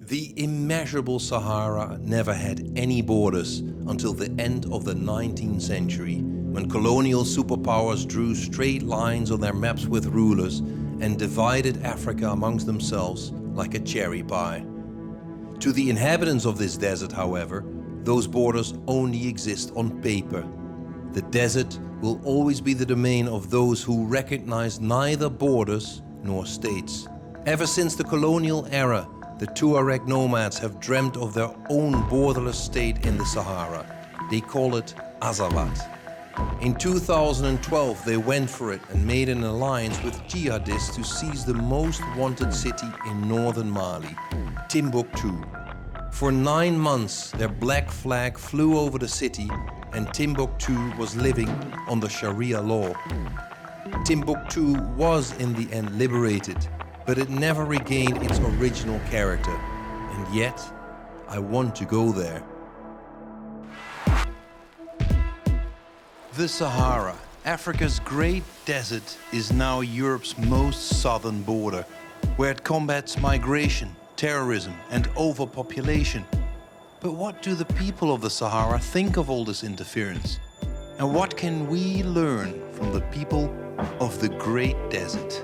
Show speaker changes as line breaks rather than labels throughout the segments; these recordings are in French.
The immeasurable Sahara never had any borders until the end of the 19th century, when colonial superpowers drew straight lines on their maps with rulers and divided Africa amongst themselves like a cherry pie. To the inhabitants of this desert, however, those borders only exist on paper. The desert will always be the domain of those who recognize neither borders nor states. Ever since the colonial era, the Tuareg nomads have dreamt of their own borderless state in the Sahara. They call it Azawad. In 2012, they went for it and made an alliance with jihadists to seize the most wanted city in northern Mali, Timbuktu. For 9 months, their black flag flew over the city and Timbuktu was living under Sharia law. Timbuktu was in the end liberated, but it never regained its original character. And yet, I want to go there. The Sahara, Africa's great desert, is now Europe's most southern border, where it combats migration, terrorism, and overpopulation. But what do the people of the Sahara think of all this interference? And what can we learn from the people of the Great Desert?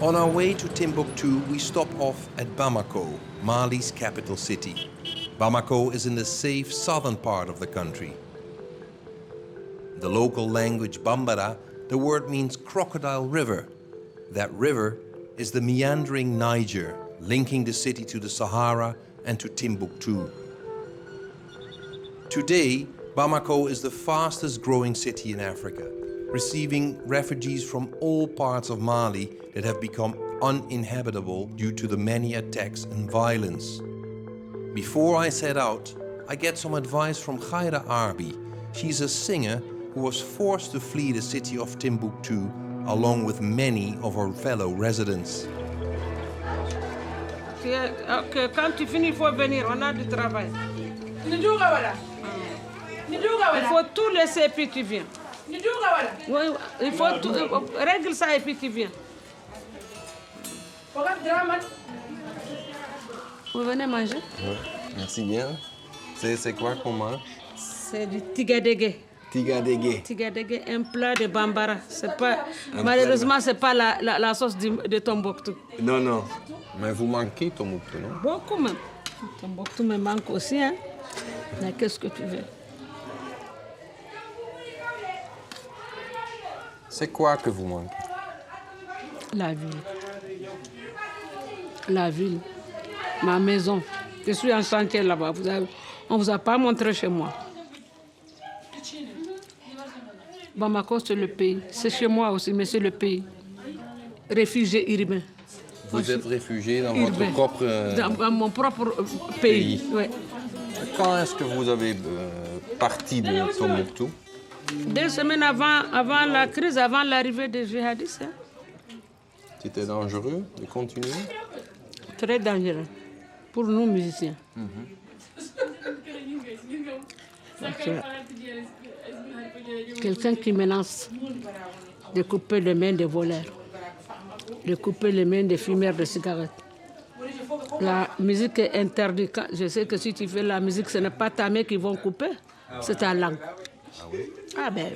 On our way to Timbuktu, we stop off at Bamako, Mali's capital city. Bamako is in the safe southern part of the country. In the local language Bambara, the word means crocodile river. That river is the meandering Niger, linking the city to the Sahara and to Timbuktu. Today, Bamako is the fastest growing city in Africa, receiving refugees from all parts of Mali that have become uninhabitable due to the many attacks and violence. Before I set out, I get some advice from Khaira Arbi. She's a singer who was forced to flee the city of Timbuktu along with many of her fellow residents.
Quand tu finis, il faut venir, on a du travail. Il faut tout laisser et puis tu viens. Oui, il faut tout, règle ça et puis tu viens. Vous venez manger?
Oui, merci bien. C'est quoi qu'on mange?
C'est du tigadege.
Tigadege.
Tigadege, un plat de bambara. Malheureusement, ce n'est pas la sauce de Tombouctou.
Non, non. Mais vous manquez Tombouctou, non?
Beaucoup même. Tombouctou me manque aussi, hein. Mais qu'est-ce que tu veux?
C'est quoi que vous manquez?
La ville. La ville. Ma maison. Je suis en chantier là-bas. On ne vous a pas montré chez moi. Bamako, c'est le pays. C'est chez moi aussi, mais c'est le pays. Réfugié urbain.
Vous êtes réfugié dans votre propre...
Dans mon propre pays. Oui.
Quand est-ce que vous avez parti de Tombouctou?
2 semaines avant la crise, avant l'arrivée des djihadistes. Hein.
C'était dangereux de continuer?
Très dangereux pour nous musiciens. Quelqu'un qui menace de couper les mains des voleurs, de couper les mains des fumeurs de cigarettes. La musique est interdite. Je sais que si tu fais la musique, ce n'est pas ta main qu'ils vont couper, c'est ta langue.
Ah oui?
Ah ben,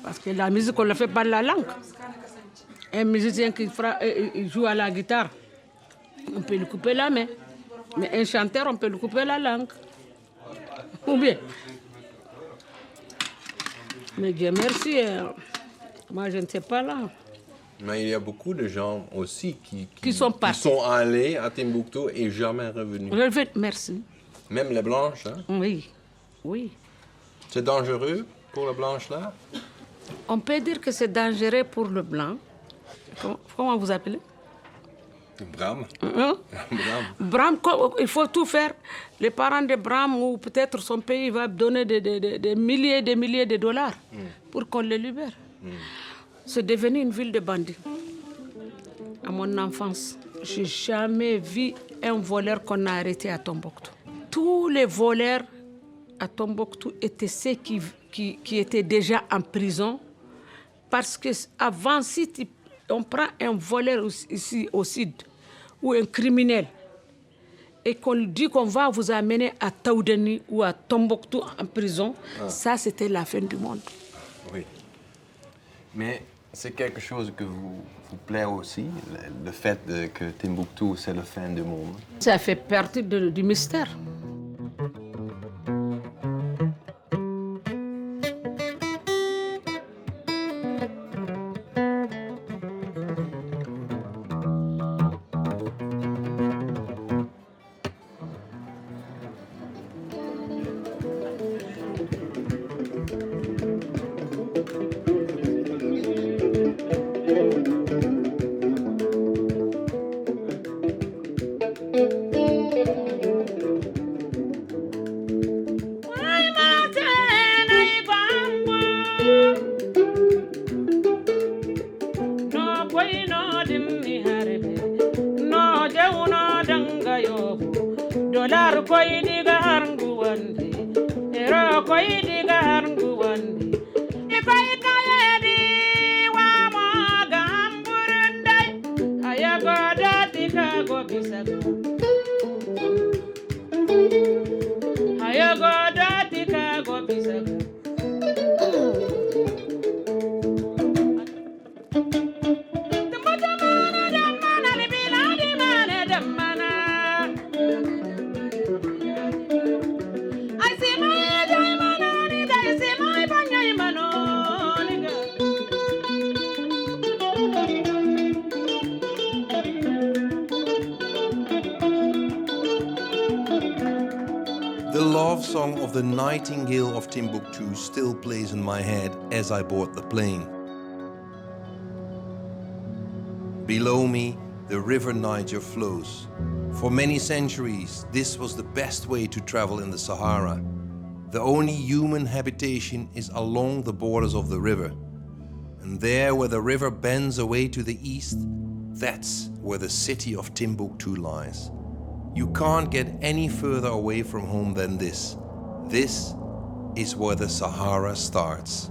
parce que la musique, on ne le fait pas de la langue. Un musicien qui joue à la guitare, on peut lui couper la main. Mais un chanteur, on peut lui couper la langue. Ou bien. Mais Dieu merci, moi je ne sais pas là.
Mais il y a beaucoup de gens aussi
qui sont
allés à Timbuktu et jamais revenus.
Merci.
Même les blanches, hein?
Oui, oui.
C'est dangereux pour les blanches là?
On peut dire que c'est dangereux pour le blanc. Comment vous appelez?
Bram.
Hein? Bram, il faut tout faire. Les parents de Bram ou peut-être son pays va donner des milliers et des milliers de dollars pour qu'on les libère. C'est devenu une ville de bandits. À mon enfance, je n'ai jamais vu un voleur qu'on a arrêté à Tombouctou. Tous les voleurs à Tombouctou étaient ceux qui étaient déjà en prison. Parce qu'avant, si on prend un voleur ici au sud ou un criminel et qu'on lui dit qu'on va vous amener à Taoudeni ou à Tombouctou en prison, ça c'était la fin du monde.
Oui. Mais c'est quelque chose que vous plaît aussi, le fait que Timbuktu c'est la fin du monde.
Ça fait partie du mystère.
The Nightingale of Timbuktu still plays in my head as I board the plane. Below me, the river Niger flows. For many centuries, this was the best way to travel in the Sahara. The only human habitation is along the borders of the river. And there where the river bends away to the east, that's where the city of Timbuktu lies. You can't get any further away from home than this. This is where the Sahara starts.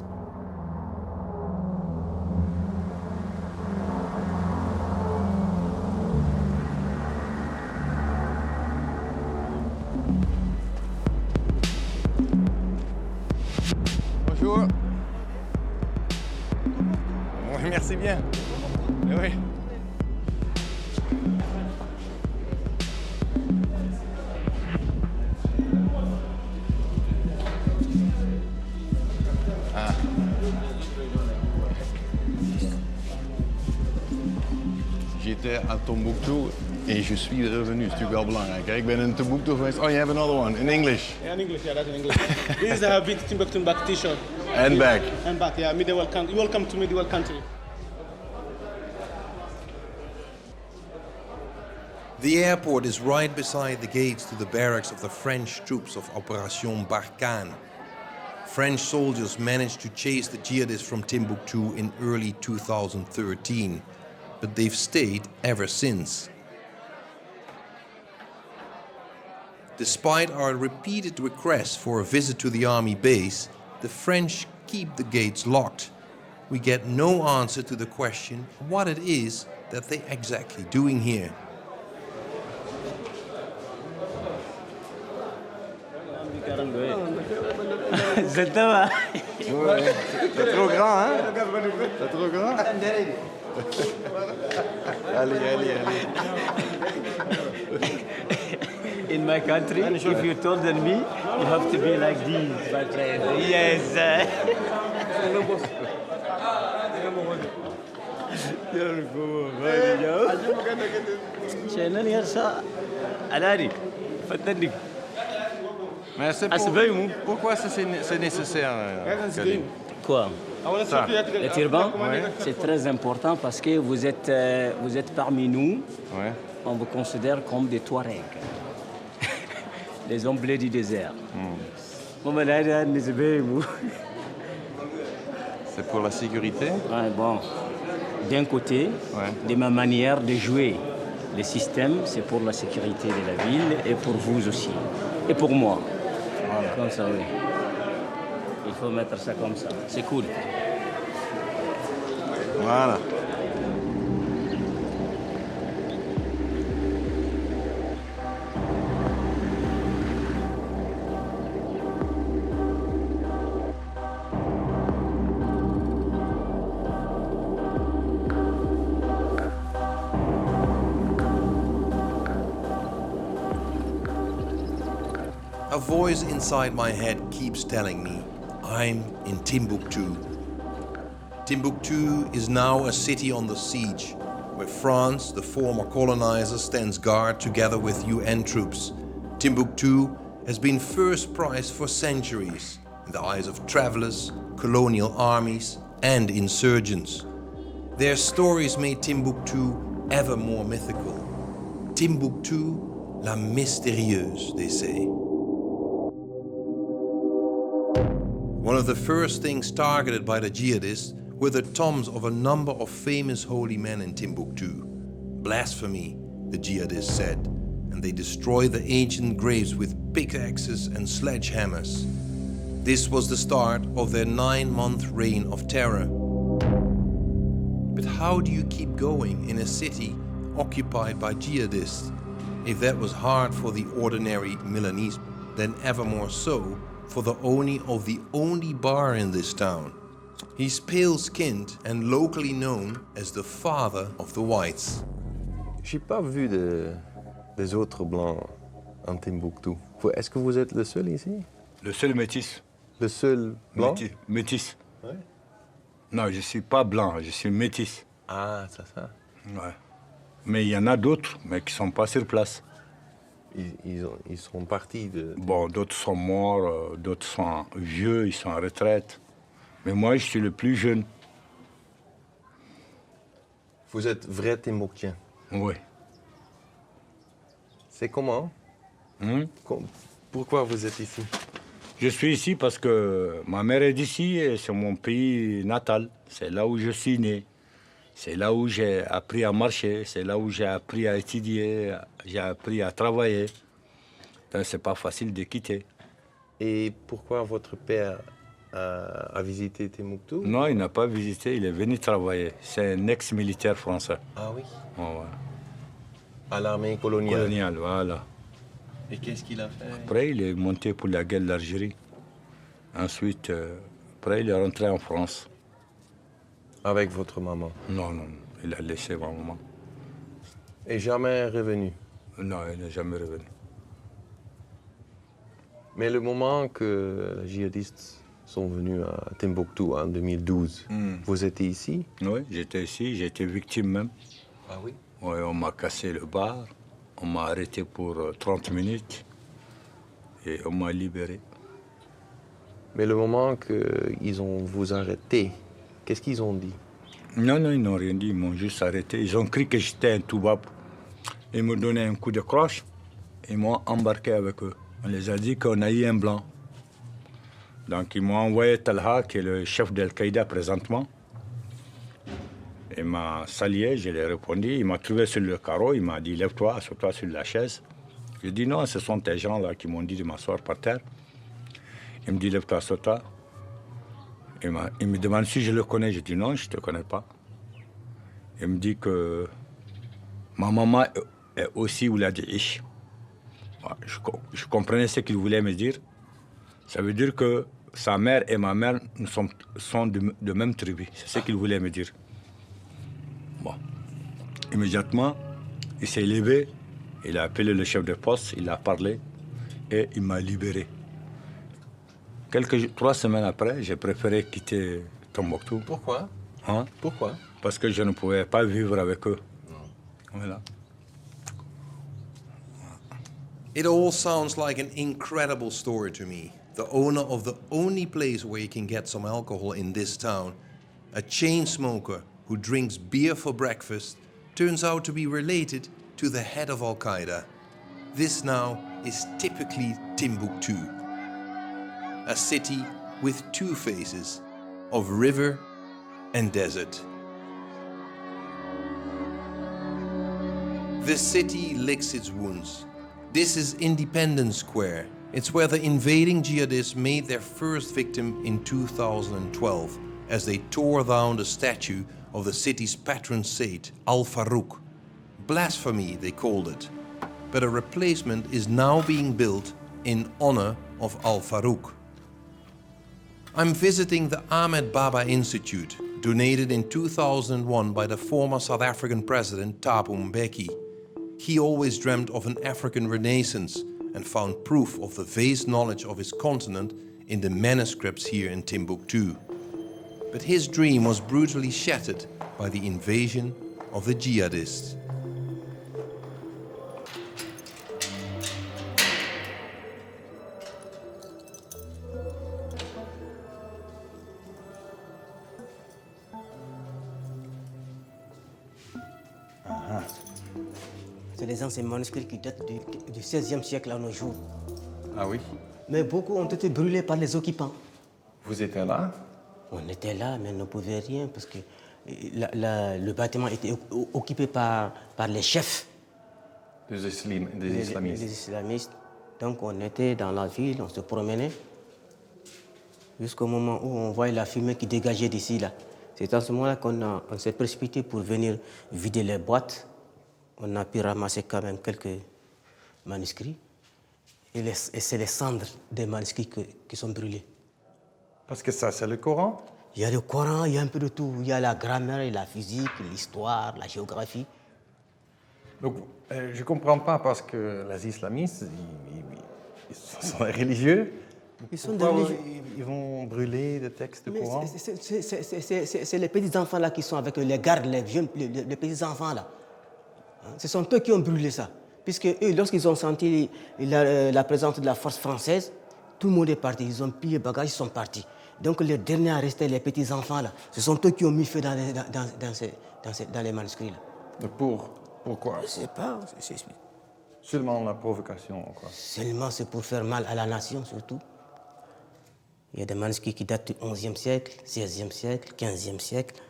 Bonjour. Oui, merci bien. Oui. J'étais à Tombouctou et je suis revenu. C'est natuurlijk wel belangrijk. Ik ben in Tombouctou geweest. Oh, you have another one in English.
Yeah, in English. Yeah, that's in English. This is a big Timbuktu back T-shirt.
And back.
And back. Yeah, medieval country. Welcome to medieval country.
The airport is right beside the gates to the barracks of the French troops of Operation Barkhane. French soldiers managed to chase the jihadists from Timbuktu in early 2013, but they've stayed ever since. Despite our repeated requests for a visit to the army base, the French keep the gates locked. We get no answer to the question what it is that they're exactly doing here.
C'est toi.
C'est trop grand, hein? C'est trop grand? Allez.
In my country, if you told me, you have to be like this. But yes.
Mais c'est pourquoi c'est nécessaire, Khalid?
quoi?
Ça.
Le turban, c'est très important parce que vous êtes parmi nous.
Ouais.
On vous considère comme des Touaregs, les hommes bleus du désert.
C'est pour la sécurité?
Ouais, bon, d'un côté,
Ouais.
de ma manière de jouer le système, c'est pour la sécurité de la ville et pour vous aussi. Et pour moi.
Voilà.
Comme ça, oui. Il faut mettre ça comme ça. C'est cool.
Voilà.
A voice inside my head keeps telling me I'm in Timbuktu. Timbuktu is now a city on the siege, where France, the former colonizer, stands guard together with UN troops. Timbuktu has been first prize for centuries in the eyes of travelers, colonial armies, and insurgents. Their stories made Timbuktu ever more mythical. Timbuktu, la mystérieuse, they say. One of the first things targeted by the jihadists were the tombs of a number of famous holy men in Timbuktu. Blasphemy, the jihadists said, and they destroyed the ancient graves with pickaxes and sledgehammers. This was the start of their 9-month reign of terror. But how do you keep going in a city occupied by jihadists? If that was hard for the ordinary Milanese, then ever more so for the owner of the only bar in this town. He's pale-skinned and locally known as the father of the whites.
J'ai pas vu des autres blancs en Timbuktu. Est-ce que vous êtes le seul ici?
Le seul métis.
Le seul blanc?
Métis.
Ouais.
Non, je ne suis pas blanc, je suis métis.
Ah, c'est ça.
Ouais. Mais il y en a d'autres, mais qui ne sont pas sur place.
Ils sont partis de...
Bon, d'autres sont morts, d'autres sont vieux, ils sont en retraite. Mais moi, je suis le plus jeune.
Vous êtes vrai Timbuktien.
Oui.
C'est comment? Pourquoi vous êtes ici?
Je suis ici parce que ma mère est d'ici et c'est mon pays natal. C'est là où je suis né. C'est là où j'ai appris à marcher. C'est là où j'ai appris à étudier. J'ai appris à travailler. Donc, c'est pas facile de quitter.
Et pourquoi votre père a visité Timbuktu?
Non, il n'a pas visité. Il est venu travailler. C'est un ex-militaire français.
Ah oui?
Oh, ouais.
À l'armée coloniale.
Colonial, voilà.
Et qu'est-ce qu'il a fait?
Après, il est monté pour la guerre d'Algérie. Ensuite, après, il est rentré en France.
Avec votre maman?
Non, non, il a laissé ma maman.
Et jamais revenu?
Non, il n'est jamais revenu.
Mais le moment que les djihadistes sont venus à Timbuktu en 2012, vous étiez ici?
Oui, j'étais ici, j'ai été victime même.
Ah oui?
Oui, on m'a cassé le bar, on m'a arrêté pour 30 minutes et on m'a libéré.
Mais le moment qu'ils ont vous arrêté, qu'est-ce qu'ils ont dit?
Non, non, ils n'ont rien dit, ils m'ont juste arrêté. Ils ont cru que j'étais un toubab. Ils m'ont donné un coup de croche et ils m'ont embarqué avec eux. On les a dit qu'on a eu un blanc. Donc ils m'ont envoyé Talha, qui est le chef d'Al-Qaïda présentement. Il m'a salué, je lui ai répondu. Il m'a trouvé sur le carreau, il m'a dit « Lève-toi, assois-toi sur la chaise ». J'ai dit « Non, ce sont tes gens-là qui m'ont dit de m'asseoir par terre ». Il me dit « Lève-toi, assois-toi ». Il me demande si je le connais. Je dis « Non, je ne te connais pas ». Il me dit que ma maman est aussi Oulad Ish. Je comprenais ce qu'il voulait me dire. Ça veut dire que sa mère et ma mère sont de même tribu. C'est ce qu'il voulait me dire. Bon. Immédiatement, il s'est levé, il a appelé le chef de poste, il a parlé et il m'a libéré. 3 semaines après, j'ai préféré quitter Tombouctou.
Pourquoi?
Hein?
Pourquoi?
Parce que je ne pouvais pas vivre avec eux. Voilà.
It all sounds like an incredible story to me. the owner of the only place where you can get some alcohol in this town, a chain smoker who drinks beer for breakfast, turns out to be related to the head of Al-Qaeda. This now is typically Timbuktu, a city with two faces, of river and desert. The city licks its wounds. This is Independence Square. It's where the invading jihadists made their first victim in 2012 as they tore down the statue of the city's patron saint, Al-Farouq. Blasphemy, they called it. But a replacement is now being built in honor of Al-Farouq. I'm visiting the Ahmed Baba Institute, donated in 2001 by the former South African president Thabo Mbeki. He always dreamt of an African renaissance and found proof of the vast knowledge of his continent in the manuscripts here in Timbuktu. But his dream was brutally shattered by the invasion of the jihadists.
C'est les anciens manuscrits qui datent du XVIe siècle à nos jours.
Ah oui?
Mais beaucoup ont été brûlés par les occupants.
Vous étiez là?
On était là, mais on ne pouvait rien parce que le bâtiment était occupé par les chefs
Des
des
islamistes.
islamistes. Donc on était dans la ville, on se promenait jusqu'au moment où on voyait la fumée qui dégageait d'ici là. C'est à ce moment-là qu'on s'est précipité pour venir vider les boîtes. On a pu ramasser quand même quelques manuscrits. Et c'est les cendres des manuscrits qui sont brûlés.
Parce que ça, c'est le Coran?
Il y a le Coran, il y a un peu de tout. Il y a la grammaire, la physique, l'histoire, la géographie.
Donc, je ne comprends pas parce que les islamistes, ils sont religieux.
Ils sont
Pourquoi
religieux.
ils vont brûler des textes du
Mais
Coran?
c'est les petits-enfants là qui sont avec les gardes, les petits-enfants là. Hein, ce sont eux qui ont brûlé ça. Puisque eux, lorsqu'ils ont senti la présence de la force française, tout le monde est parti. Ils ont pillé les bagages, ils sont partis. Donc les derniers à rester, les petits-enfants là, ce sont eux qui ont mis feu dans les manuscrits là.
Donc pourquoi?
Je ne sais pas.
Seulement la provocation, quoi.
Seulement c'est pour faire mal à la nation surtout. Il y a des manuscrits qui datent du XIe siècle, XVIe siècle, XVe siècle,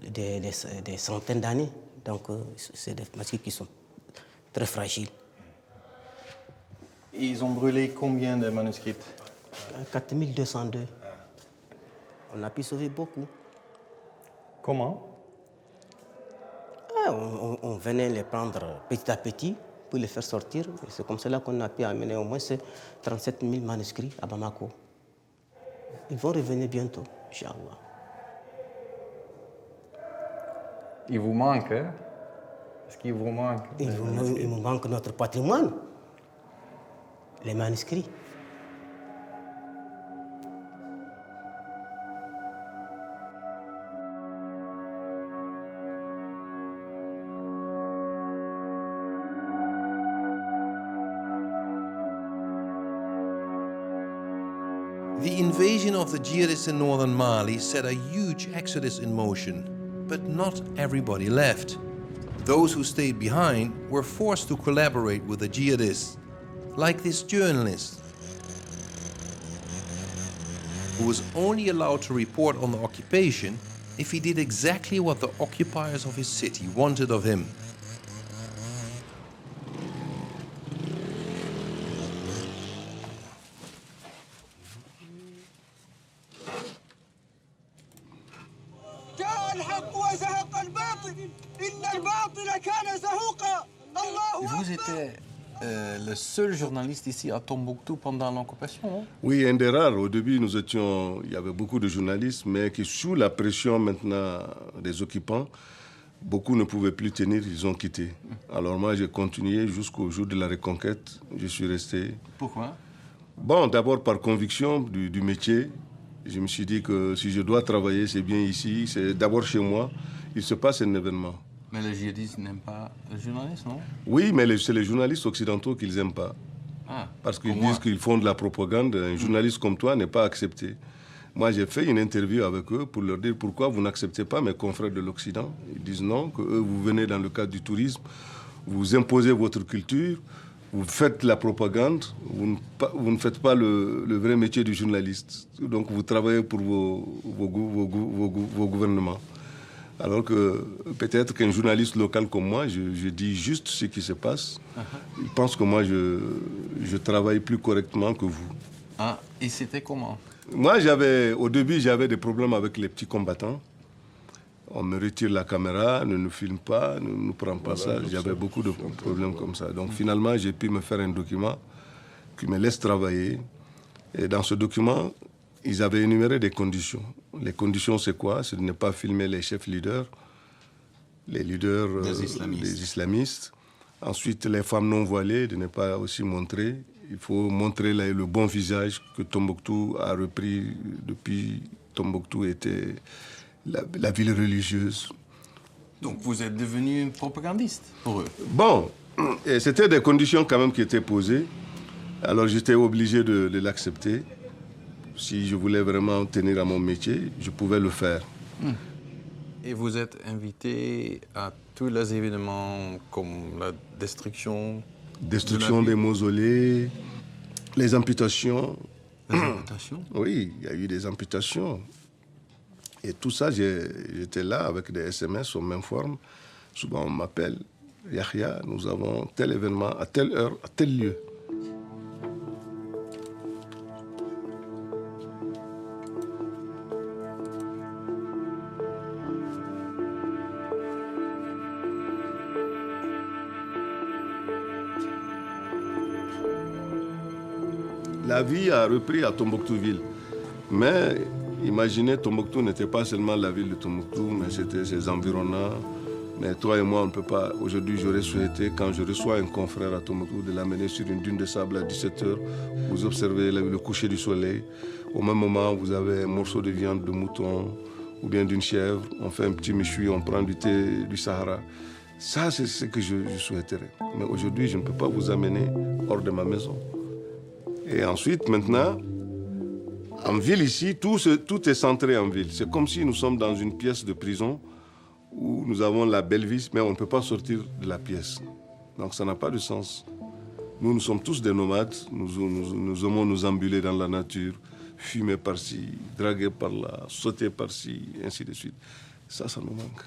des centaines d'années. Donc c'est des manuscrits qui sont très fragiles.
Ils ont brûlé combien de manuscrits?
4202. On a pu sauver beaucoup.
Comment?
On venait les prendre petit à petit pour les faire sortir. C'est comme cela qu'on a pu amener au moins 37 000 manuscrits à Bamako. Ils vont revenir bientôt, Inch'Allah.
Il vous manque, hein? Est-ce qu'il vous manque?
Il nous manque notre patrimoine, les manuscrits.
The invasion of the jihadists in northern Mali set a huge exodus in motion, but not everybody left. Those who stayed behind were forced to collaborate with the jihadists, like this journalist, who was only allowed to report on the occupation if he did exactly what the occupiers of his city wanted of him.
Vous étiez le seul journaliste ici à Tombouctou pendant l'occupation, hein?
Oui, un des rares. Au début, il y avait beaucoup de journalistes, mais qui sous la pression maintenant des occupants, beaucoup ne pouvaient plus tenir, ils ont quitté. Alors moi, j'ai continué jusqu'au jour de la reconquête. Je suis resté.
Pourquoi?
Bon, d'abord par conviction du métier. Je me suis dit que si je dois travailler, c'est bien ici. C'est d'abord chez moi. Il se passe un événement.
Mais les djihadistes n'aiment pas les journalistes, non?
Oui, mais c'est les journalistes occidentaux qu'ils n'aiment pas. Parce qu'ils disent qu'ils font de la propagande. Un journaliste comme toi n'est pas accepté. Moi, j'ai fait une interview avec eux pour leur dire pourquoi vous n'acceptez pas mes confrères de l'Occident. Ils disent non, que eux, vous venez dans le cadre du tourisme, vous imposez votre culture, vous faites la propagande, vous ne faites pas le vrai métier du journaliste. Donc, vous travaillez pour vos gouvernements. Alors que peut-être qu'un journaliste local comme moi, je dis juste ce qui se passe. Il pense que moi, je travaille plus correctement que vous.
Ah, et c'était comment?
Moi, au début, j'avais des problèmes avec les petits combattants. On me retire la caméra, ne nous filme pas, ne nous prend pas ça. J'avais beaucoup de problèmes comme ça. Donc finalement, j'ai pu me faire un document qui me laisse travailler. Et dans ce document, ils avaient énuméré des conditions. Les conditions, c'est quoi? C'est de ne pas filmer les chefs leaders, les leaders des islamistes. Ensuite, les femmes non voilées, de ne pas aussi montrer. Il faut montrer le bon visage que Tombouctou a repris depuis Tombouctou était la ville religieuse.
Donc vous êtes devenu propagandiste pour eux?
Bon, c'était des conditions quand même qui étaient posées. Alors j'étais obligé de l'accepter. Si je voulais vraiment tenir à mon métier, je pouvais le faire.
Et vous êtes invité à tous les événements comme la destruction
des mausolées, les amputations.
Les amputations?
Oui, il y a eu des amputations. Et tout ça, j'étais là avec des SMS, on m'informe. Souvent, on m'appelle. Yahya, nous avons tel événement à telle heure, à tel lieu. La vie a repris à Tombouctou-ville. Mais imaginez, Tombouctou n'était pas seulement la ville de Tombouctou, mais c'était ses environnants. Mais toi et moi, on ne peut pas. Aujourd'hui, j'aurais souhaité, quand je reçois un confrère à Tombouctou, de l'amener sur une dune de sable à 17h. Vous observez le coucher du soleil. Au même moment, vous avez un morceau de viande de mouton ou bien d'une chèvre. On fait un petit méchoui, on prend du thé du Sahara. Ça, c'est ce que je souhaiterais. Mais aujourd'hui, je ne peux pas vous amener hors de ma maison. Et ensuite, maintenant, en ville ici, tout est centré en ville. C'est comme si nous sommes dans une pièce de prison où nous avons la belle vie, mais on ne peut pas sortir de la pièce. Donc ça n'a pas de sens. Nous sommes tous des nomades. Nous aimons nous ambuler dans la nature, fumer par-ci, draguer par-là, sauter par-ci, ainsi de suite. Ça nous manque.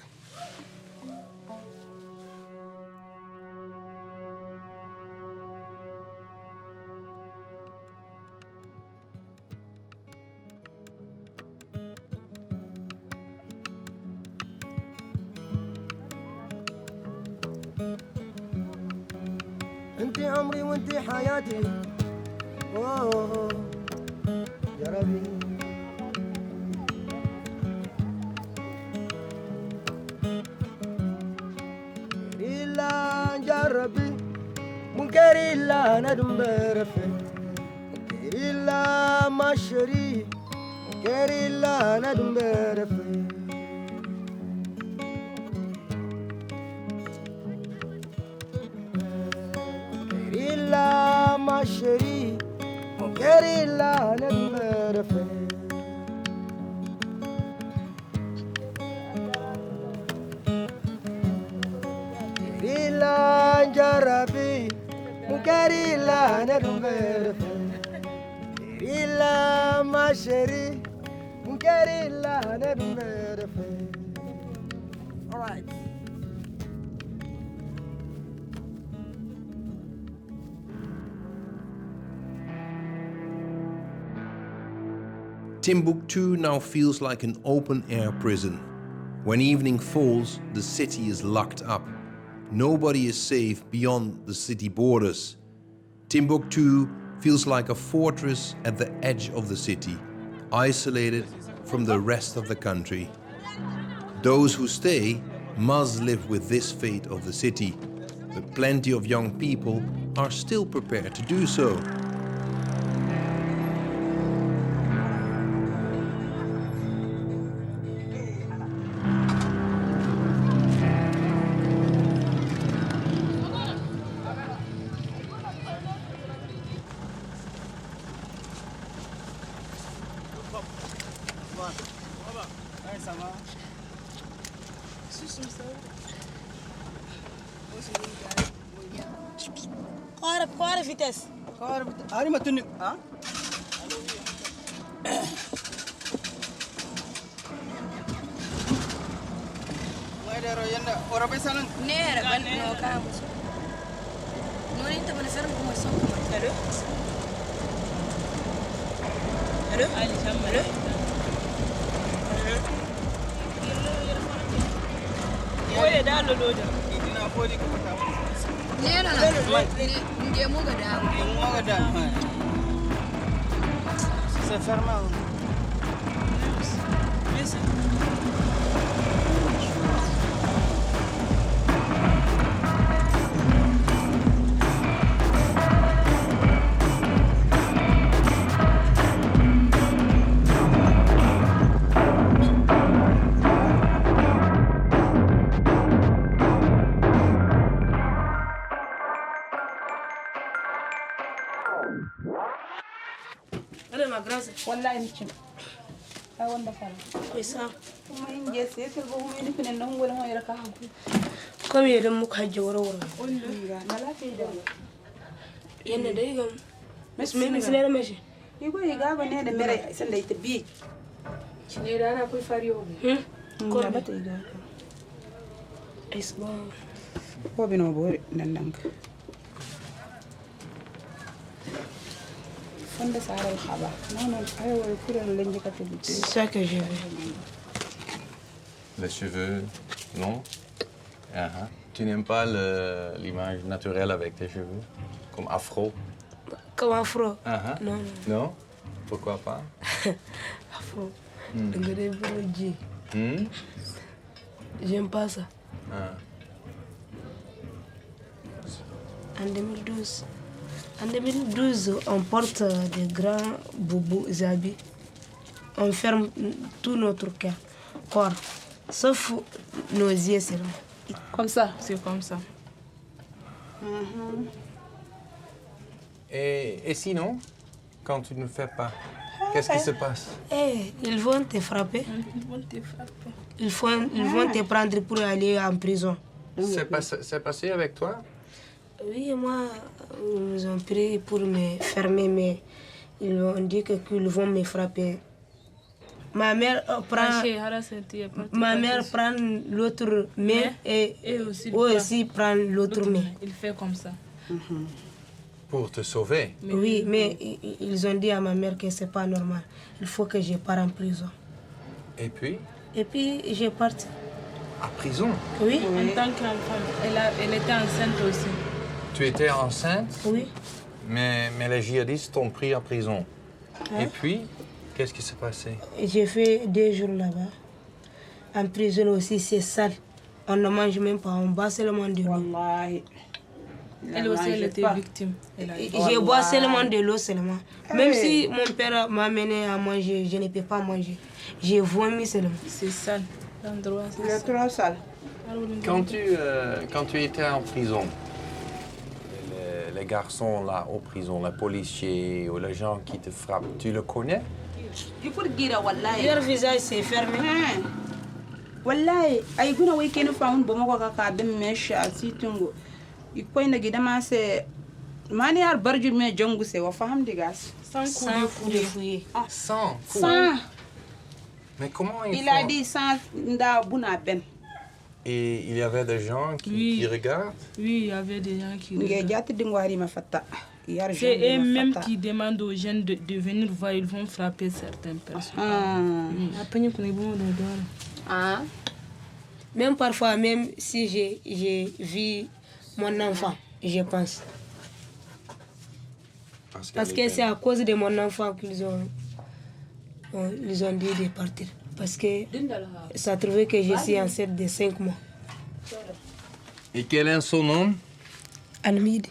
انت عمري وانت حياتي اوه يا ربي إلا جربي منكر إلا ندم برفي منكر إلا مشري منكر إلا ندم برفي إلا مشري منكر إلا نمرفي إلا جربي منكر إلا نمرفي إلا مشري منكر إلا نمرفي. All right.
Timbuktu now feels like an open-air prison. When evening falls, the city is locked up. Nobody is safe beyond the city borders. Timbuktu feels like a fortress at the edge of the city, isolated from the rest of the country. Those who stay must live with this fate of the city, but plenty of young people are still prepared to do so.
Qual a vitesse?
Ari matuni. Ah? Ngadero yanda ora pesanan.
Nera ban no kamus. No ni tabar saram kuma son kuma. Hello? Hello? Ali chamma. Hello?
Oye da loloda.
Ina fodi ko ta.
Nera na. Ndiye mu ga da.
Mo ga da. C'est fermé.
Merci.
Allez ma grâce.
Wallahi ni cim. Ai wanda fara.
Kai sa.
Kuma in je sai ka go mai nufin nan wala mai raka hanku.
Kom idan muka hajje wara.
Wallahi na lafiya da.
Yanda dai gam.
Mai
misle mashi.
Igo ya gaba ne da mere san da ita bi.
Cine da ana kai fari yau.
Ko ba ta iga.
Isba.
Ko bi no bore nan nan ka. Fonda sara khaba. Non ay wala kuran lañu ka tudu.
C'est ça que je veux.
Les cheveux longs. Tu n'aimes pas l'image naturelle avec tes cheveux? Comme afro?
Comme afro? Non.
Non? Pourquoi pas?
Afro. J'aime pas ça. En 2012, on porte des grands boubous habits. On ferme tout notre corps, sauf nos yeux seulement.
Comme ça, c'est comme ça.
Et sinon, quand tu ne fais pas, qu'est-ce qui se passe?
Ils vont te frapper. Ils vont te prendre pour aller en prison.
C'est passé avec toi?
Oui, moi, ils nous ont pris pour me fermer, mais ils ont dit qu'ils vont me frapper. Ma mère prend l'autre main et aussi prend l'autre main.
Il fait comme ça.
Pour te sauver?
Oui, mais ils ont dit à ma mère que c'est pas normal. Il faut que je parte en prison.
Et puis?
Et puis, j'ai parti.
À prison?
Oui.
En tant qu'enfant, elle était enceinte aussi.
Tu étais enceinte?
Oui.
Mais les djihadistes t'ont pris en prison. Et puis, qu'est-ce qui s'est passé?
J'ai fait 2 jours là-bas. En prison aussi, c'est sale. On ne mange même pas, on boit seulement de l'eau.
Elle aussi, elle était victime.
Je bois seulement de l'eau seulement. Même si mon père m'a amené à manger, je ne peux pas manger. J'ai vomi seulement.
C'est sale. L'endroit,
c'est trop sale.
Quand tu étais en prison, les garçons là en prison, les policiers ou les gens qui te frappent, tu le connais?
Leur visage s'est fermé.
Wallahi, ay guna wai kenu fa un bomo ko ka dem me sha situngo. Ikoy na gidama se mani har barju me jongu se wa faham digas.
Sans coup de fouet.
Sans coup. Mais comment
il a dit sans nda buna ben.
Et il y avait des gens qui regardent?
Oui, il y avait des gens qui regardent.
C'est
eux-mêmes qui demandent aux jeunes de venir voir, ils vont frapper certaines personnes.
Même parfois, même si j'ai vu mon enfant, je pense. Parce que c'est à cause de mon enfant qu'ils ont dit de partir. Parce que ça trouvait que je suis enceinte de 5 mois.
Et quel est son nom?
Almid.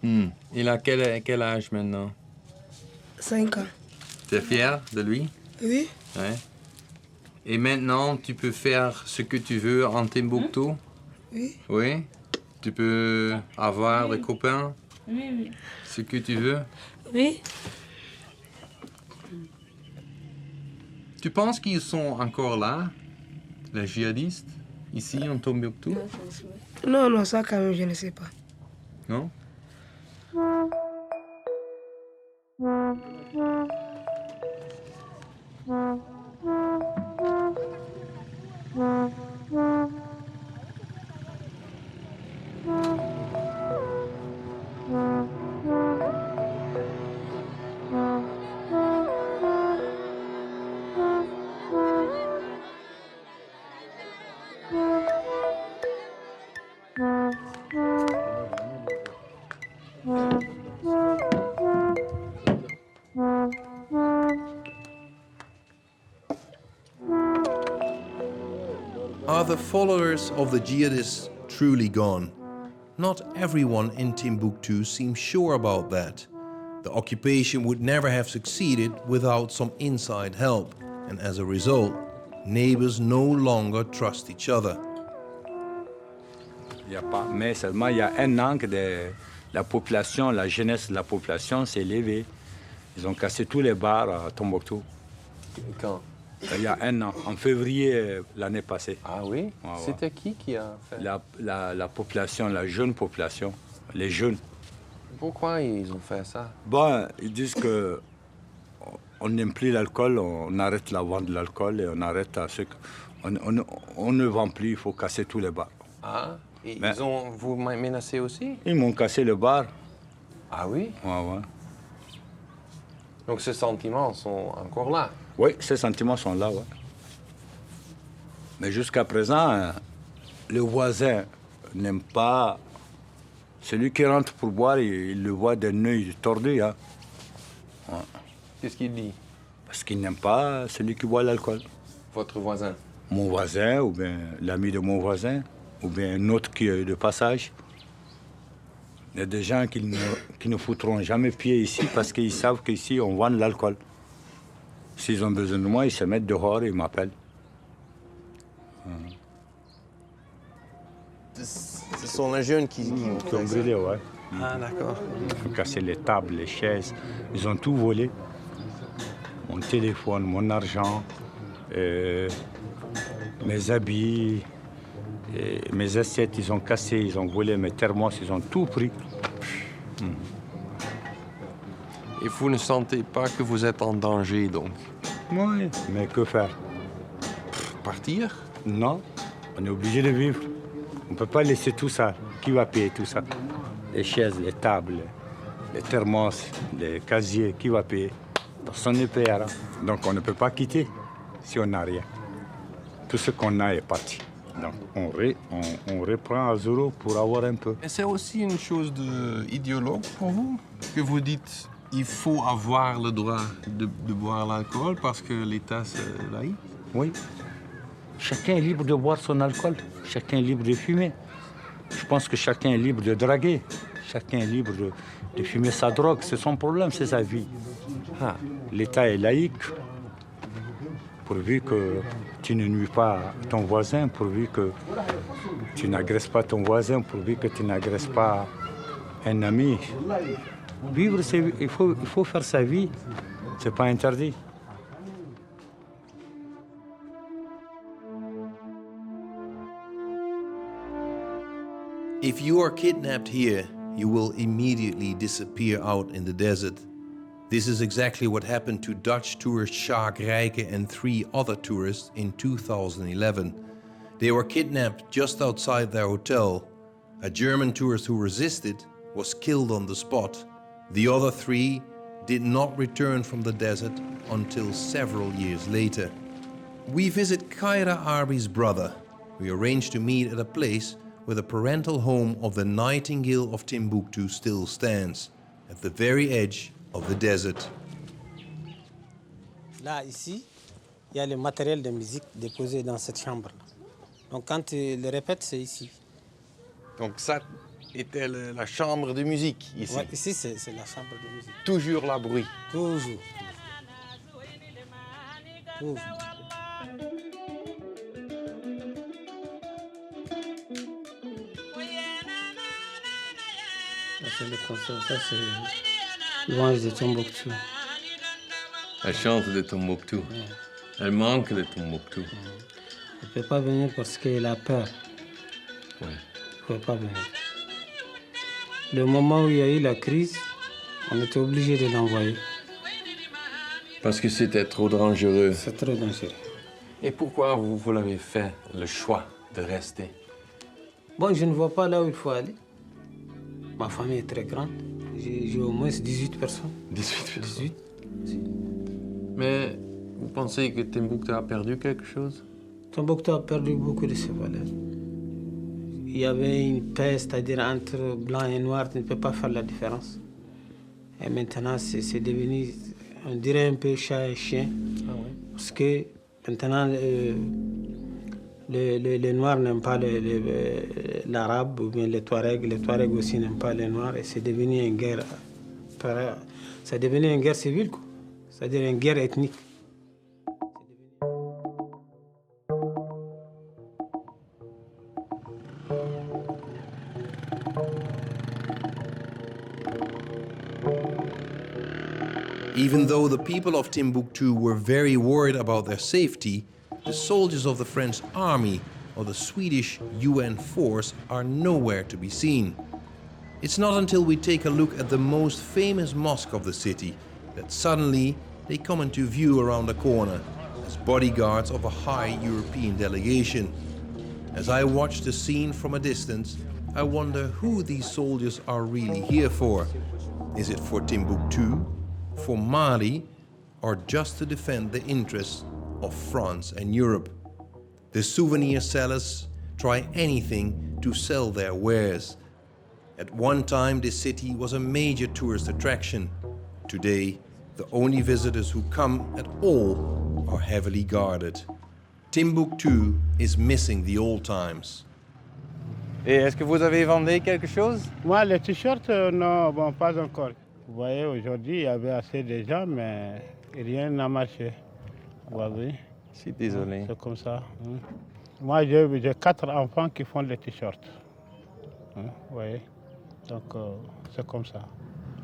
Il a quel âge maintenant?
5 ans.
Tu es fier de lui?
Oui.
Ouais. Et maintenant, tu peux faire ce que tu veux en Timbuktu?
Oui.
Oui? Tu peux avoir des copains?
Oui.
Ce que tu veux?
Oui.
Tu penses qu'ils sont encore là, les djihadistes? Ici, en Tombouctou?
Non, non, ça quand même, je ne sais pas.
Non?
Are the followers of the jihadists truly gone? Not everyone in Timbuktu seems sure about that. The occupation would never have succeeded without some inside help, and as a result, neighbors no longer trust each other.
Il y a pas, mais seulement il y a un an que la population, la jeunesse de la population s'est levée. Ils ont cassé tous les bars à Tombouctou.
Quand?
Il y a un an, en février l'année passée.
Ah oui?
Ouais,
C'était qui a fait?
La population, la jeune population, les jeunes.
Pourquoi ils ont fait ça?
Bon, ils disent que on n'aime plus l'alcool, on arrête la vente de l'alcool et on arrête à ce que... On ne vend plus, il faut casser tous les bars.
Ah, et ils ont vous menacé aussi?
Ils m'ont cassé le bar.
Ah oui?
Ouais.
Donc ces sentiments sont encore là?
Oui, ces sentiments sont là, ouais. Mais jusqu'à présent, le voisin n'aime pas... Celui qui rentre pour boire, il le voit d'un œil tordu. Hein. Ouais.
Qu'est-ce qu'il dit?
Parce qu'il n'aime pas celui qui boit l'alcool.
Votre voisin?
Mon voisin, ou bien l'ami de mon voisin, ou bien un autre qui est de passage. Il y a des gens qui ne foutront jamais pied ici parce qu'ils savent qu'ici, on vend de l'alcool. S'ils ont besoin de moi, ils se mettent dehors et ils m'appellent.
Ce sont les jeunes qui
ont brûlé, ouais.
Ah, d'accord.
Ils ont cassé les tables, les chaises. Ils ont tout volé. Mon téléphone, mon argent, mes habits, mes assiettes, ils ont cassé, ils ont volé mes thermos, ils ont tout pris.
Et vous ne sentez pas que vous êtes en danger, donc?
Oui, mais que faire?
Partir?
Non, on est obligé de vivre. On ne peut pas laisser tout ça. Qui va payer tout ça? Les chaises, les tables, les thermos, les casiers, qui va payer? Personne ne paiera. Donc on ne peut pas quitter si on n'a rien. Tout ce qu'on a est parti. Donc on reprend à zéro pour avoir un peu.
Et c'est aussi une chose idéologue pour vous? Que vous dites, il faut avoir le droit de boire l'alcool parce que l'État c'est laïque?
Oui. Chacun est libre de boire son alcool. Chacun est libre de fumer. Je pense que chacun est libre de draguer. Chacun est libre de fumer sa drogue. C'est son problème, c'est sa vie. Ah. L'État est laïque. Pourvu que tu ne nuis pas à ton voisin, pourvu que tu n'agresses pas ton voisin, pourvu que tu n'agresses pas un ami. Vivre, il faut faire sa vie. C'est pas interdit.
If you are kidnapped here, you will immediately disappear out in the desert. This is exactly what happened to Dutch tourist Sjaak Rijke and 3 other tourists in 2011. They were kidnapped just outside their hotel. A German tourist who resisted was killed on the spot. The other 3 did not return from the desert until several years later. We visit Kaira Arbi's brother. We arrange to meet at a place where the parental home of the Nightingale of Timbuktu still stands, at the very edge of the desert.
Là, ici, il y a le matériel de musique déposé dans cette chambre-là. Donc quand tu le répètes, c'est ici.
Donc ça était la chambre de musique ici?
Oui, ici, c'est la chambre de musique.
Toujours la bruit?
Toujours. Toujours. C'est le concert, ça c'est louange de Tombouctou.
Elle chante de Tombouctou. Elle manque de Tombouctou.
Il ne peut pas venir parce qu'il a peur.
Ouais.
Il ne peut pas venir. Le moment où il y a eu la crise, on était obligé de l'envoyer.
Parce que c'était trop dangereux.
C'est trop dangereux.
Et pourquoi vous l'avez fait, le choix de rester?
Bon, je ne vois pas là où il faut aller. Ma famille est très grande. J'ai au moins 18 personnes.
18 personnes.
18.
Mais vous pensez que Timbuktu a perdu quelque chose?
Timbuktu a perdu beaucoup de ses valeurs. Il y avait une paix, c'est-à-dire entre blanc et noir, tu ne peux pas faire la différence. Et maintenant, c'est devenu, on dirait un peu chat et chien.
Ah ouais.
Parce que maintenant, les Noirs n'aiment pas l'arabe ou bien les Touaregs aussi n'aiment pas les Noirs. Et c'est devenu une guerre, c'est devenu une guerre civile, quoi. C'est-à-dire une guerre ethnique.
Even though the people of Timbuktu were very worried about their safety, the soldiers of the French army or the Swedish UN force are nowhere to be seen. It's not until we take a look at the most famous mosque of the city that suddenly they come into view around the corner as bodyguards of a high European delegation. As I watch the scene from a distance, I wonder who these soldiers are really here for. Is it for Timbuktu, for Mali, or just to defend the interests of France and Europe? The souvenir sellers try anything to sell their wares. At one time, this city was a major tourist attraction. Today, the only visitors who come at all are heavily guarded. Timbuktu is missing the old times.
Et est-ce que vous avez vendu quelque chose?
Moi, les t-shirts, non, bon, pas encore. Vous voyez, aujourd'hui, il y avait assez de gens, mais rien n'a marché. Vous voyez?
Je suis désolé.
C'est comme ça. Moi, j'ai 4 enfants qui font les t-shirts. Vous voyez? Donc, c'est comme ça.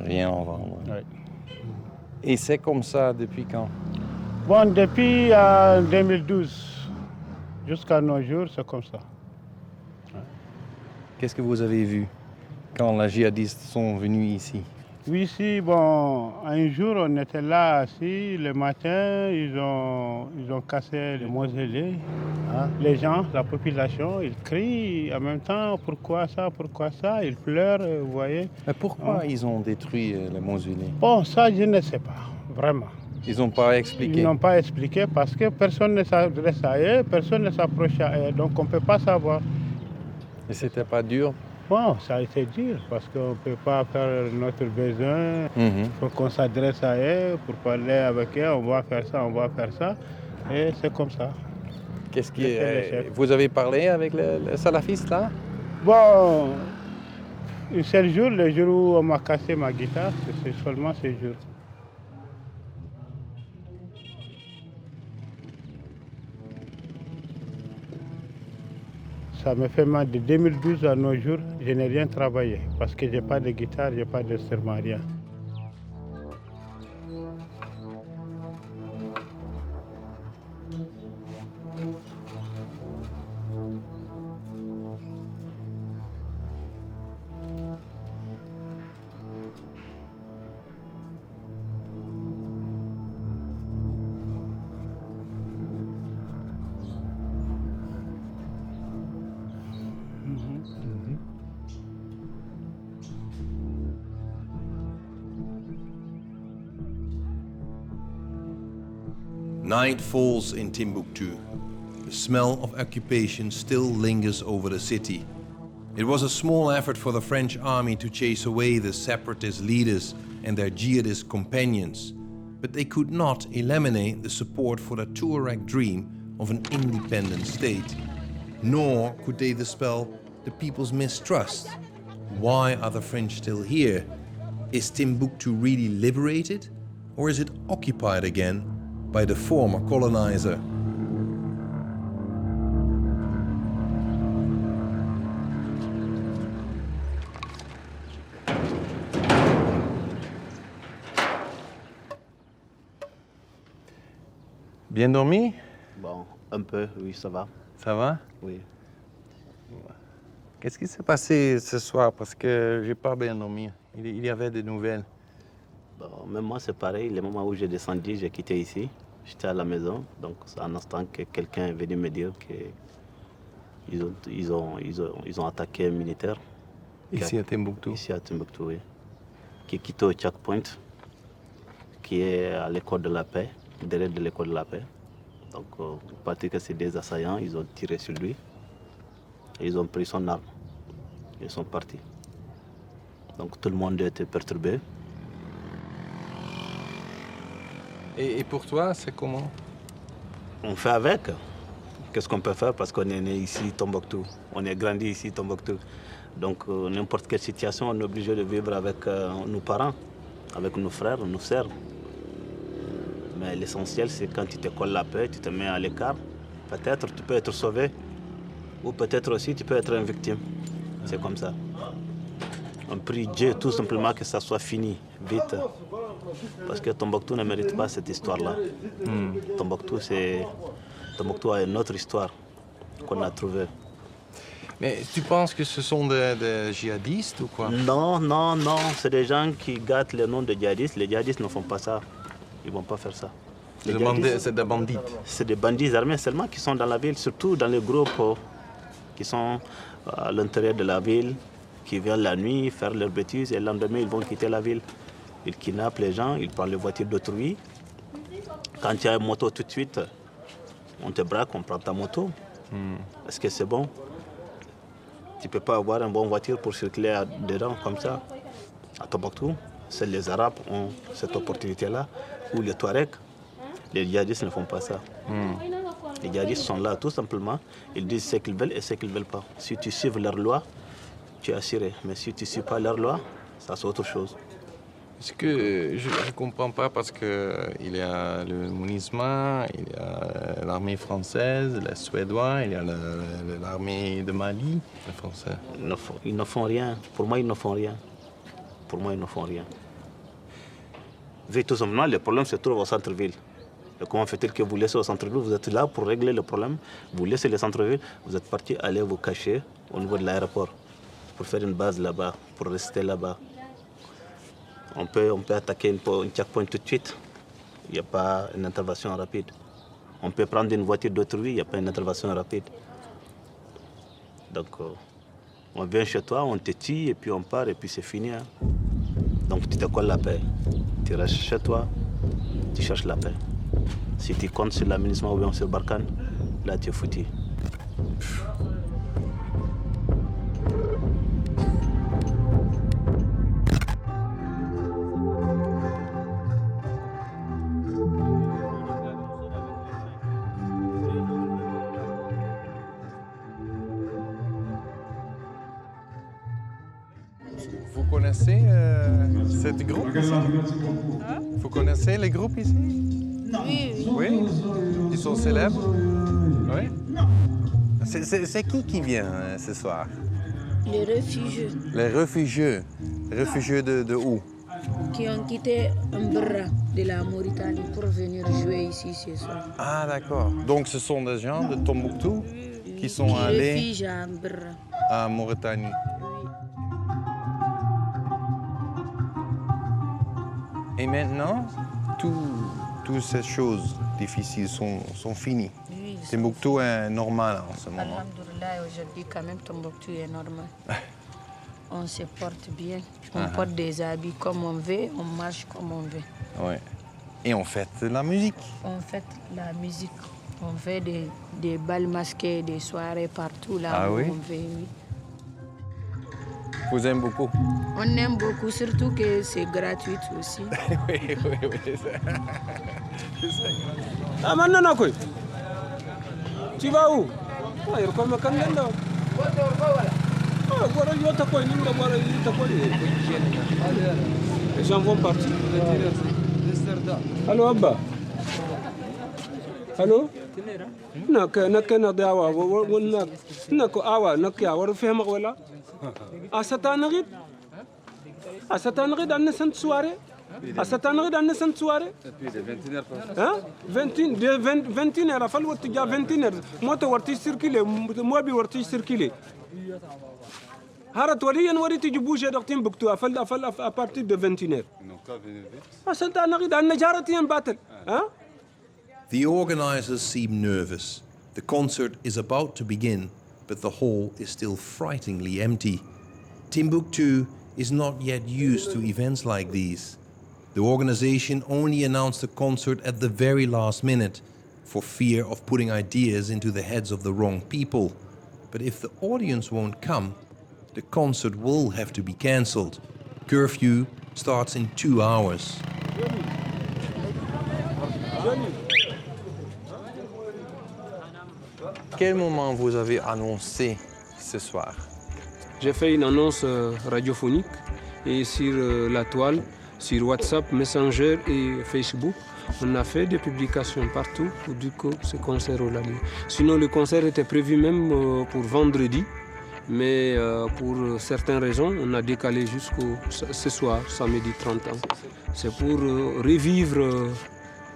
Rien en vendre.
Oui.
Et c'est comme ça depuis quand?
Bon, depuis 2012 jusqu'à nos jours, c'est comme ça.
Qu'est-ce que vous avez vu quand les djihadistes sont venus ici?
Oui, ici, bon, un jour, on était là assis, le matin, ils ont cassé le mausolée. Les gens, la population, ils crient en même temps, pourquoi ça, ils pleurent, vous voyez.
Mais pourquoi ils ont détruit le mausolée?
Bon, ça, je ne sais pas, vraiment.
Ils n'ont pas expliqué?
Ils n'ont pas expliqué parce que personne ne s'adresse à eux, personne ne s'approche à eux, donc on ne peut pas savoir.
Et c'était pas dur?
Bon, ça a été dur parce qu'on ne peut pas faire notre besoin. Il faut qu'on s'adresse à eux pour parler avec eux. On va faire ça. Et c'est comme ça.
Qu'est-ce qui vous avez parlé avec les salafistes là?
Bon, un seul jour, le jour où on m'a cassé ma guitare, c'est seulement ce jour. Ça me fait mal. De 2012 à nos jours, je n'ai rien travaillé parce que je n'ai pas de guitare, je n'ai pas d'instrument, rien.
Night falls in Timbuktu. The smell of occupation still lingers over the city. It was a small effort for the French army to chase away the separatist leaders and their jihadist companions, but they could not eliminate the support for the Tuareg dream of an independent state. Nor could they dispel the people's mistrust. Why are the French still here? Is Timbuktu really liberated, or is it occupied again by the former colonizer?
Bien dormi?
Bon, un peu, oui, ça va.
Ça va?
Oui.
Qu'est-ce qui s'est passé ce soir? Parce que j'ai pas bien dormi. Il y avait des nouvelles.
Bon, même moi, c'est pareil. Le moment où j'ai descendu, j'ai quitté ici. J'étais à la maison. Donc, c'est un instant que quelqu'un est venu me dire qu'ils ont attaqué un militaire.
Ici à Timbuktu?
Ici à Timbuktu, oui. Qui est quitté au checkpoint, qui est à l'école de la paix, derrière de l'école de la paix. Donc, parce que c'est des assaillants, ils ont tiré sur lui. Et ils ont pris son arme. Ils sont partis. Donc tout le monde était perturbé.
Et pour toi, c'est comment?
On fait avec. Qu'est-ce qu'on peut faire parce qu'on est né ici, Tombouctou. On est grandi ici, Tombouctou. Donc n'importe quelle situation, on est obligé de vivre avec nos parents, avec nos frères, nos sœurs. Mais l'essentiel, c'est quand tu te colles la paix, tu te mets à l'écart. Peut-être tu peux être sauvé. Ou peut-être aussi tu peux être une victime. C'est comme ça. On prie Dieu tout simplement que ça soit fini, vite. Parce que Tombouctou ne mérite pas cette histoire-là. Tombouctou a une autre histoire qu'on a trouvée.
Mais tu penses que ce sont des djihadistes ou quoi?
Non, non, non. C'est des gens qui gâtent le nom de djihadistes. Les djihadistes ne font pas ça. Ils ne vont pas faire ça.
C'est des bandits?
C'est des bandits armés seulement qui sont dans la ville, surtout dans les groupes qui sont à l'intérieur de la ville, qui viennent la nuit faire leurs bêtises et le lendemain ils vont quitter la ville. Ils kidnappent les gens, ils prennent les voitures d'autrui. Quand tu as une moto tout de suite, on te braque, on prend ta moto. Est-ce que c'est bon? Tu ne peux pas avoir une bonne voiture pour circuler dedans comme ça. À Tombouctou, c'est les Arabes ont cette opportunité-là, ou les Touaregs. Les djihadistes ne font pas ça. Les djihadistes sont là tout simplement, ils disent ce qu'ils veulent et ce qu'ils ne veulent pas. Si tu suis leur loi, tu es assuré. Mais si tu ne suis pas leur loi, ça c'est autre chose.
Est-ce que je ne comprends pas parce qu'il y a le MONUSMA, il y a l'armée française, les Suédois, il y a l'armée de Mali, les Français.
Ils ne font rien. Pour moi, ils ne font rien. Pour moi, ils ne font rien. Vu tout simplement, le problème se trouve au centre-ville. Comment fait-il que vous laissez au centre-ville? Vous êtes là pour régler le problème. Vous laissez le centre-ville, vous êtes parti aller vous cacher au niveau de l'aéroport pour faire une base là-bas, pour rester là-bas. On peut attaquer une checkpoint tout de suite. Il n'y a pas une intervention rapide. On peut prendre une voiture d'autrui, il n'y a pas une intervention rapide. Donc, on vient chez toi, on te tue et puis on part et puis c'est fini. Hein. Donc, tu te colles la paix. Tu restes chez toi, tu cherches la paix. Si tu comptes sur l'aménagement ou bien sur Barkhane, là tu es foutu.
Vous connaissez ce groupe ici? Vous connaissez les groupes ici?
Oui,
oui. Oui? Ils sont célèbres? Oui? C'est qui vient ce soir?
Les réfugiés.
Les réfugiés? Réfugiés de où?
Qui ont quitté Mbra de la Mauritanie pour venir jouer ici ce soir.
Ah d'accord. Donc ce sont des gens de Tombouctou qui sont allés
réfugiés à Mbra.
À Mauritanie. Et maintenant, toutes ces choses difficiles sont finies.
Oui,
Timbuktu est normal en ce moment.
Alhamdoulilah, aujourd'hui quand même Tombouctou est normal. On se porte bien, on porte des habits comme on veut, on marche comme on veut.
Ouais. Et on fête la musique.
On fête la musique, on fait des bals masqués, des soirées partout là où on veut. Oui.
Vous aimez beaucoup?
On aime beaucoup, surtout que c'est gratuit aussi.
Oui.
Ah, maintenant, quoi? Tu vas où? Il recommence quand même. Les gens vont partir. Allô, Abba? Allô? À Satanagid, dans cette soirée,
À cette année, dans cette soirée.
Et puis de 21h quoi.
Hein? 21h, à fallu que tu 21h. Moi, tu vas circuler, moi, je vais circuler. Harat wali yan wari tu bouger dans Timbuktu à partir de 21h. À cette année, dans le jarati en battle. Hein?
The organizers seem nervous. The concert is about to begin, but the hall is still frighteningly empty. Timbuktu is not yet used to events like these. The organization only announced the concert at the very last minute, for fear of putting ideas into the heads of the wrong people. But if the audience won't come, the concert will have to be cancelled. Curfew starts in 2 hours.
Quel moment vous avez annoncé ce soir?
J'ai fait une annonce radiophonique et sur la toile, sur WhatsApp, Messenger et Facebook. On a fait des publications partout pour dire que ce concert aura lieu. Sinon, le concert était prévu même pour vendredi, mais pour certaines raisons, on a décalé jusqu'au ce soir, samedi 30 ans. C'est pour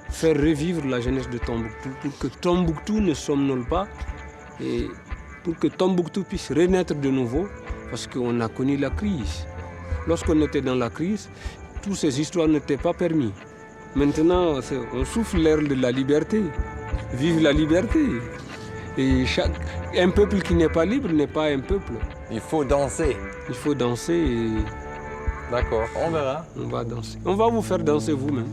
faire revivre la jeunesse de Tombouctou, pour que Tombouctou ne somnole pas et pour que Tombouctou puisse renaître de nouveau, parce qu'on a connu la crise. Lorsqu'on était dans la crise, toutes ces histoires n'étaient pas permises. Maintenant, on souffle l'air de la liberté. Vive la liberté. Et un peuple qui n'est pas libre n'est pas un peuple.
Il faut danser.
Il faut danser et...
D'accord, on verra.
On va danser. On va vous faire danser vous-même.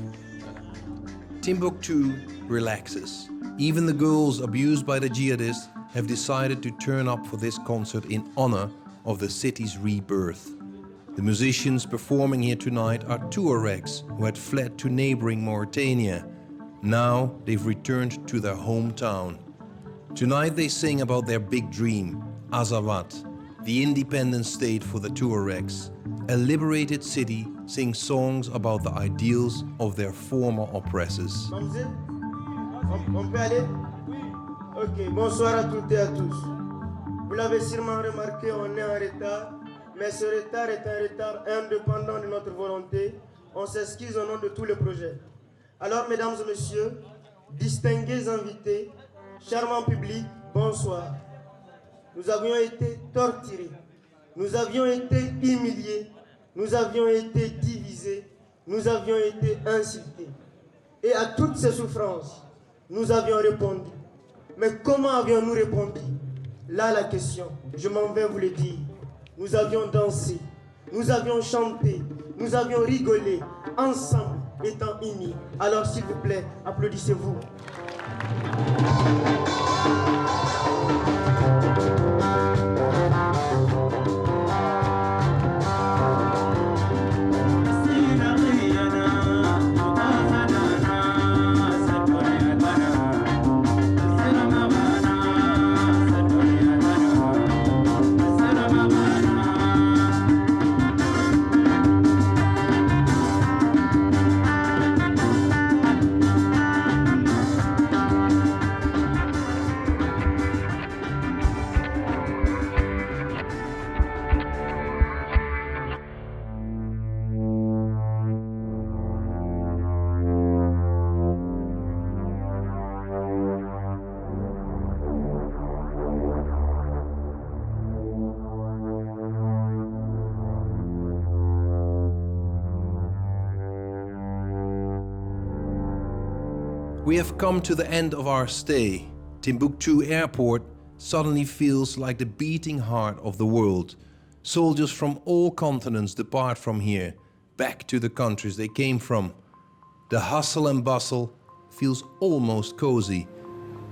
Timbuktu relaxes. Even the girls abused by the jihadists have decided to turn up for this concert in honor of the city's rebirth. The musicians performing here tonight are Tuaregs who had fled to neighboring Mauritania. Now they've returned to their hometown. Tonight they sing about their big dream, Azawad, the independent state for the Tuaregs. A liberated city sings songs about the ideals of their former oppressors.
On peut aller? Oui. Ok, bonsoir à toutes et à tous. Vous l'avez sûrement remarqué, on est en retard. Mais ce retard est un retard indépendant de notre volonté. On s'excuse au nom de tout le projet. Alors, mesdames et messieurs, distingués invités, charmant public, bonsoir. Nous avions été torturés, nous avions été humiliés, nous avions été divisés, nous avions été insultés. Et à toutes ces souffrances, nous avions répondu. Mais comment avions-nous répondu? Là, la question, je m'en vais vous le dire. Nous avions dansé, nous avions chanté, nous avions rigolé, ensemble, étant unis. Alors s'il vous plaît, applaudissez-vous.
We have come to the end of our stay. Timbuktu Airport suddenly feels like the beating heart of the world. Soldiers from all continents depart from here, back to the countries they came from. The hustle and bustle feels almost cozy,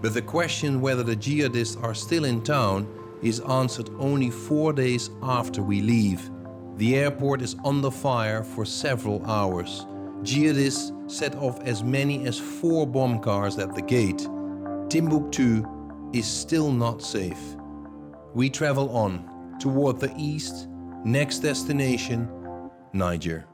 but the question whether the jihadists are still in town is answered only 4 days after we leave. The airport is under fire for several hours. Jihadists set off as many as 4 bomb cars at the gate. Timbuktu is still not safe. We travel on toward the east, next destination, Niger.